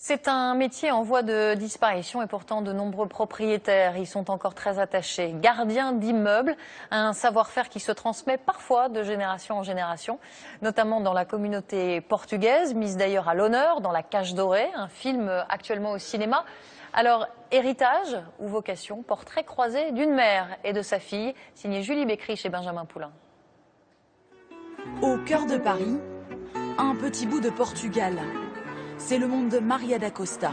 C'est un métier en voie de disparition et pourtant de nombreux propriétaires y sont encore très attachés. Gardiens d'immeubles, un savoir-faire qui se transmet parfois de génération en génération, notamment dans la communauté portugaise, mise d'ailleurs à l'honneur dans La Cage dorée, un film actuellement au cinéma. Alors, héritage ou vocation, portrait croisé d'une mère et de sa fille, signé Julie Bécry chez Benjamin Poulain. Au cœur de Paris, un petit bout de Portugal. C'est le monde de Maria da Costa.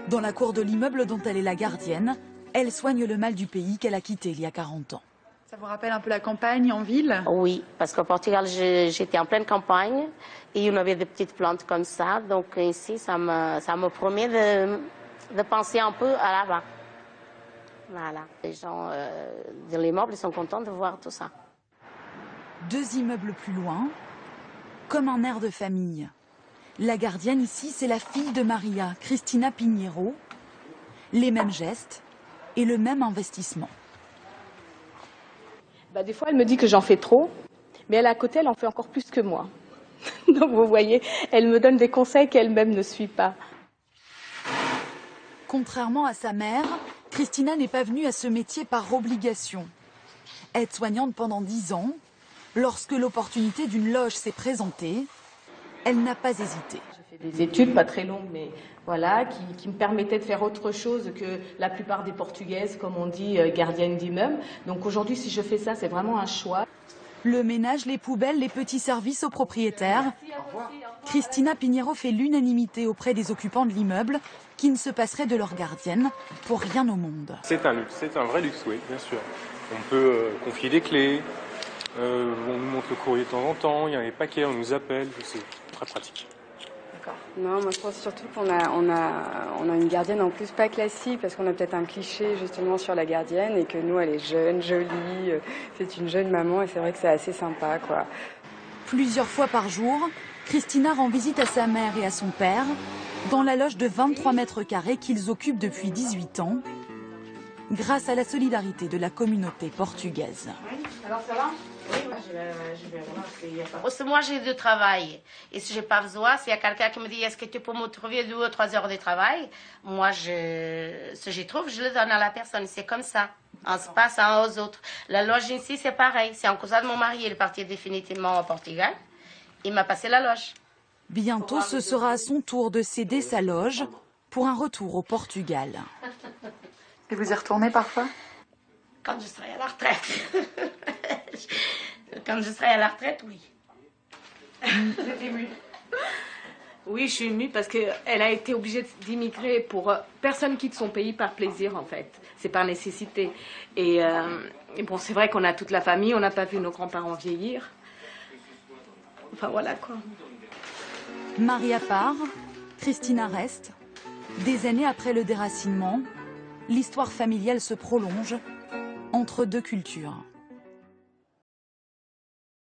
Dans la cour de l'immeuble dont elle est la gardienne, elle soigne le mal du pays qu'elle a quitté il y a 40 ans. Ça vous rappelle un peu la campagne en ville? Oui, parce qu'au Portugal, j'étais en pleine campagne et on avait des petites plantes comme ça. Donc ici, ça me promet de penser un peu à là-bas. Voilà, les gens de l'immeuble sont contents de voir tout ça. 2 immeubles plus loin, comme un air de famille. La gardienne ici, c'est la fille de Maria, Cristina Pinheiro. Les mêmes gestes et le même investissement. Des fois, elle me dit que j'en fais trop, mais elle, à côté, elle en fait encore plus que moi. Donc, vous voyez, elle me donne des conseils qu'elle-même ne suit pas. Contrairement à sa mère, Cristina n'est pas venue à ce métier par obligation. Aide-soignante pendant 10 ans, lorsque l'opportunité d'une loge s'est présentée, elle n'a pas hésité. J'ai fait des études, pas très longues, mais voilà, qui me permettaient de faire autre chose que la plupart des Portugaises, comme on dit, gardiennes d'immeuble. Donc aujourd'hui, si je fais ça, c'est vraiment un choix. Le ménage, les poubelles, les petits services aux propriétaires. Cristina Pinheiro fait l'unanimité auprès des occupants de l'immeuble qui ne se passeraient de leur gardienne pour rien au monde. C'est un luxe, c'est un vrai luxe, oui, bien sûr. On peut confier des clés, on nous montre le courrier de temps en temps, il y a des paquets, on nous appelle, c'est très pratique. Non, moi je pense surtout qu'on a une gardienne en plus pas classique parce qu'on a peut-être un cliché justement sur la gardienne et que nous elle est jeune, jolie, c'est une jeune maman et c'est vrai que c'est assez sympa quoi. Plusieurs fois par jour, Cristina rend visite à sa mère et à son père dans la loge de 23 mètres carrés qu'ils occupent depuis 18 ans grâce à la solidarité de la communauté portugaise. Alors ça va? Oui, je vais voir. Moi, j'ai du travail. Et si je n'ai pas besoin, s'il y a quelqu'un qui me dit est-ce que tu peux me trouver 2 ou 3 heures de travail, moi, ce que je trouve, je le donne à la personne. C'est comme ça. On se passe un aux autres. La loge ici, c'est pareil. C'est un cousin de mon mari. Il est parti définitivement au Portugal. Il m'a passé la loge. Bientôt, ce sera à son tour de céder sa loge pour un retour au Portugal. Et vous y retournez parfois? Quand je serai à la retraite. Quand je serai à la retraite, oui. Vous êtes émue? Oui, je suis émue parce qu'elle a été obligée d'immigrer pour... Personne quitte son pays par plaisir, en fait. C'est par nécessité. Et bon, c'est vrai qu'on a toute la famille, on n'a pas vu nos grands-parents vieillir. Enfin, voilà, quoi. Maria part, Cristina reste. Des années après le déracinement, l'histoire familiale se prolonge entre 2 cultures.